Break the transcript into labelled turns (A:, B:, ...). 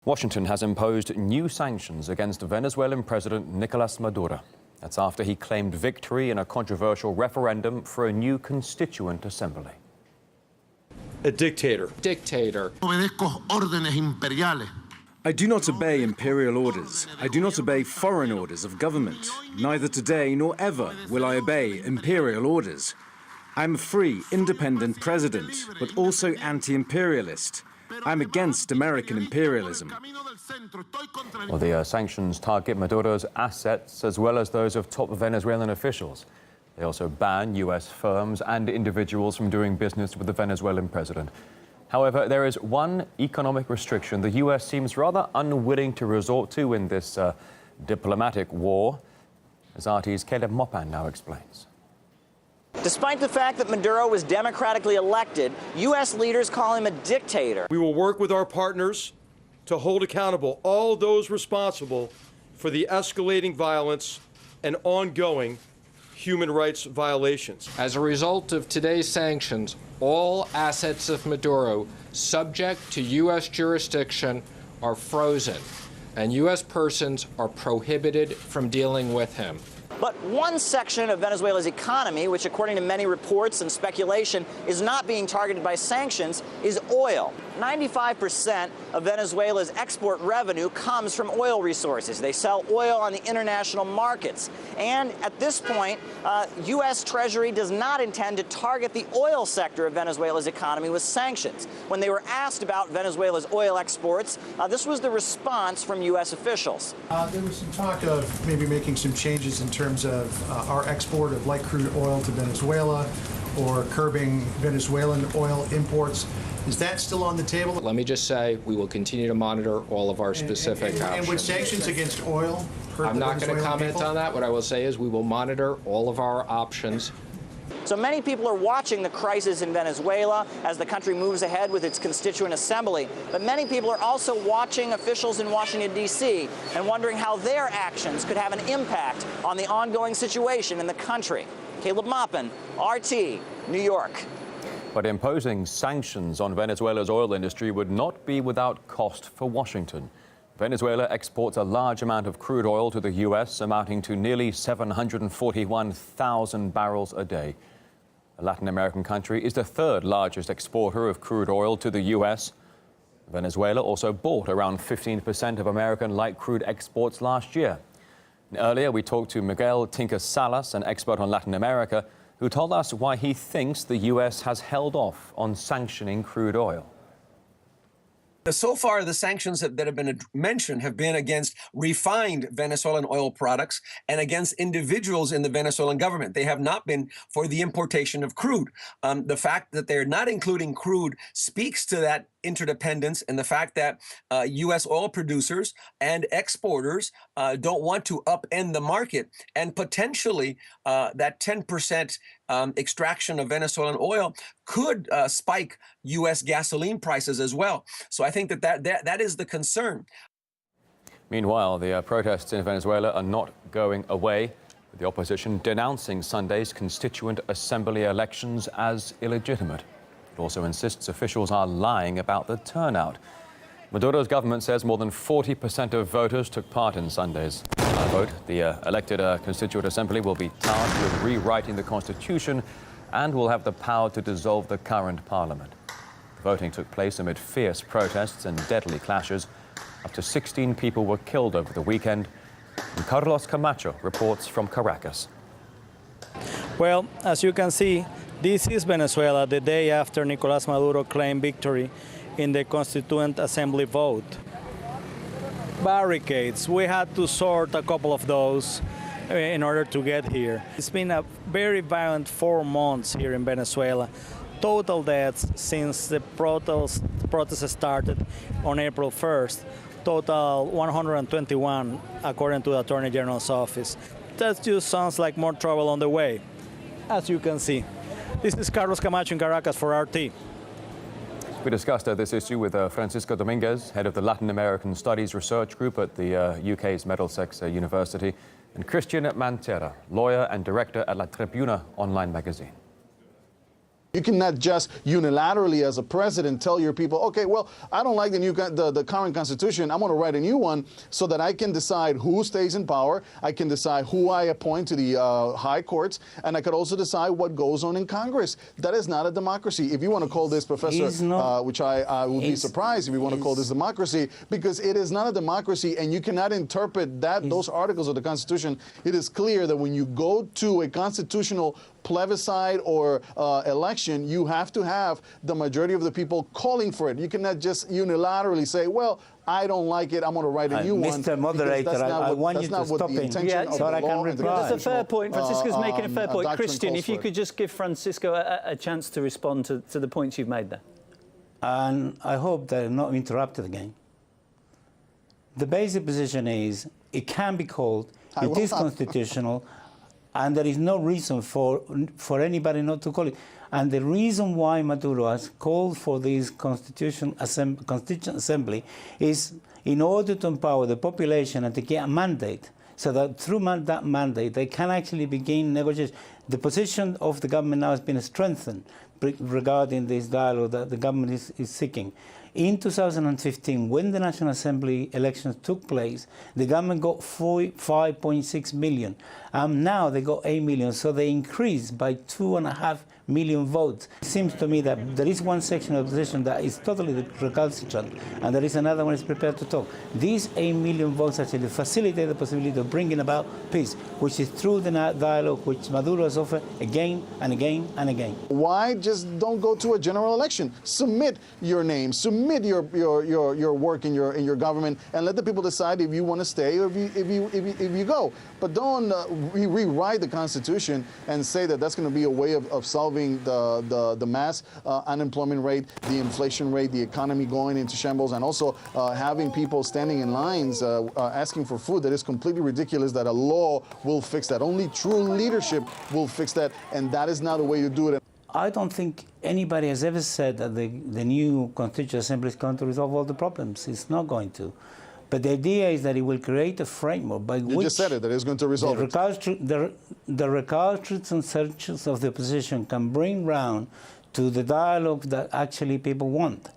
A: Washington has imposed new sanctions against Venezuelan President Nicolas Maduro. That's after he claimed victory in a controversial referendum for a new constituent assembly.
B: A dictator.
C: Dictator.
D: I do not obey imperial orders. I do not obey foreign orders of government. Neither today nor ever will I obey imperial orders. I am a free, independent president, but also anti-imperialist. I'm against American imperialism.
A: Well, the sanctions target Maduro's assets as well as those of top Venezuelan officials. They also ban U.S. firms and individuals from doing business with the Venezuelan president. However, there is one economic restriction the U.S. seems rather unwilling to resort to in this diplomatic war, as RT's Caleb Maupin now explains.
E: Despite the fact that Maduro was democratically elected, U.S. leaders call him a dictator.
B: We will work with our partners to hold accountable all those responsible for the escalating violence and ongoing human rights violations.
C: As a result of today's sanctions, all assets of Maduro subject to U.S. jurisdiction are frozen, and U.S. persons are prohibited from dealing with him.
E: But one section of Venezuela's economy, which according to many reports and speculation is not being targeted by sanctions, is oil. 95% of Venezuela's export revenue comes from oil resources. They sell oil on the international markets. And at this point, U.S. Treasury does not intend to target the oil sector of Venezuela's economy with sanctions. When they were asked about Venezuela's oil exports, this was the response from U.S. officials.
F: There was some talk of maybe making some changes in terms of our export of light crude oil to Venezuela or curbing Venezuelan oil imports. Is that still on the table?
C: Let me just say we will continue to monitor all of our specific options.
F: And would sanctions against oil hurt
C: I'm
F: the
C: not going to
F: Venezuelan
C: comment
F: people?
C: on that. What I will say is we will monitor all of our options.
E: So many people are watching the crisis in Venezuela as the country moves ahead with its constituent assembly. But many people are also watching officials in Washington, D.C. and wondering how their actions could have an impact on the ongoing situation in the country. Caleb Maupin, RT, New York.
A: But imposing sanctions on Venezuela's oil industry would not be without cost for Washington. Venezuela exports a large amount of crude oil to the U.S., amounting to nearly 741,000 barrels a day. The Latin American country is the third largest exporter of crude oil to the U.S. Venezuela also bought around 15% of American light crude exports last year. And earlier, we talked to Miguel Tinker Salas, an expert on Latin America, who told us why he thinks the U.S. has held off on sanctioning crude oil.
D: So far, the sanctions that have been mentioned have been against refined Venezuelan oil products and against individuals in the Venezuelan government. They have not been for the importation of crude. The fact that they're not including crude speaks to that interdependence and the fact that U.S. oil producers and exporters don't want to upend the market, and potentially that 10% extraction of Venezuelan oil could spike U.S. gasoline prices as well. So I think that is the concern.
A: Meanwhile, the protests in Venezuela are not going away, with the opposition denouncing Sunday's Constituent Assembly elections as illegitimate. It also insists officials are lying about the turnout. Maduro's government says more than 40% of voters took part in Sunday's vote. The elected Constituent Assembly will be tasked with rewriting the Constitution and will have the power to dissolve the current parliament. The voting took place amid fierce protests and deadly clashes. Up to 16 people were killed over the weekend. And Carlos Camacho reports from Caracas.
G: Well, as you can see, this is Venezuela the day after Nicolas Maduro claimed victory in the Constituent Assembly vote. Barricades, we had to sort a couple of those in order to get here. It's been a very violent 4 months here in Venezuela. Total deaths since the protests started on April 1st. Total 121, according to the Attorney General's office. That just sounds like more trouble on the way, as you can see. This is Carlos Camacho in Caracas for RT.
A: We discussed this issue with Francisco Dominguez, head of the Latin American Studies Research Group at the UK's Middlesex University, and Christian Mantera, lawyer and director at La Tribuna online magazine.
H: You cannot just unilaterally, as a president, tell your people, okay, well, I don't like the current constitution. I'm going to write a new one so that I can decide who stays in power. I can decide who I appoint to the high courts, and I could also decide what goes on in Congress. That is not a democracy. If you want to call this, Professor, which I would be surprised if you want to call this democracy, because it is not a democracy, and you cannot interpret those articles of the Constitution. It is clear that when you go to a constitutional plebiscite or election, you have to have the majority of the people calling for it. You cannot just unilaterally say, well, I don't like it, I'm going to write a new one.
I: Mr. Moderator, I want you to stop in.
J: So I can reply. That's a fair point. Francisco's making a fair point. Christian, if you could just give Francisco a chance to respond to the points you've made there.
I: And I hope that I'm not interrupted again. The basic position is it can be called, it is constitutional, and there is no reason for anybody not to call it. And the reason why Maduro has called for this Constituent Assembly is in order to empower the population and to get a mandate, so that through that mandate they can actually begin negotiations. The position of the government now has been strengthened regarding this dialogue that the government is seeking. In 2015, when the National Assembly elections took place, the government got 5.6 million. Now they got 8 million, so they increased by 2.5 million votes. It seems to me that there is one section of the opposition that is totally recalcitrant, and there is another one that is prepared to talk. These 8 million votes actually facilitate the possibility of bringing about peace, which is through the dialogue which Maduro has offered again and again and again.
H: Why just don't go to a general election? Submit your name, submit your work in your government, and let the people decide if you want to stay or if you go. But don't rewrite the Constitution and say that that's going to be a way of solving the mass unemployment rate, the inflation rate, the economy going into shambles, and also having people standing in lines asking for food. That is completely ridiculous that a law will fix that. Only true leadership will fix that, and that is not the way you do it.
I: I don't think anybody has ever said that the new Constituent Assembly is going to resolve all the problems. It's not going to. But the idea is that it will create a framework by which...
H: You just said it, that it's going to resolve it.
I: The recalcitrant searches of the opposition can bring round to the dialogue that actually people want.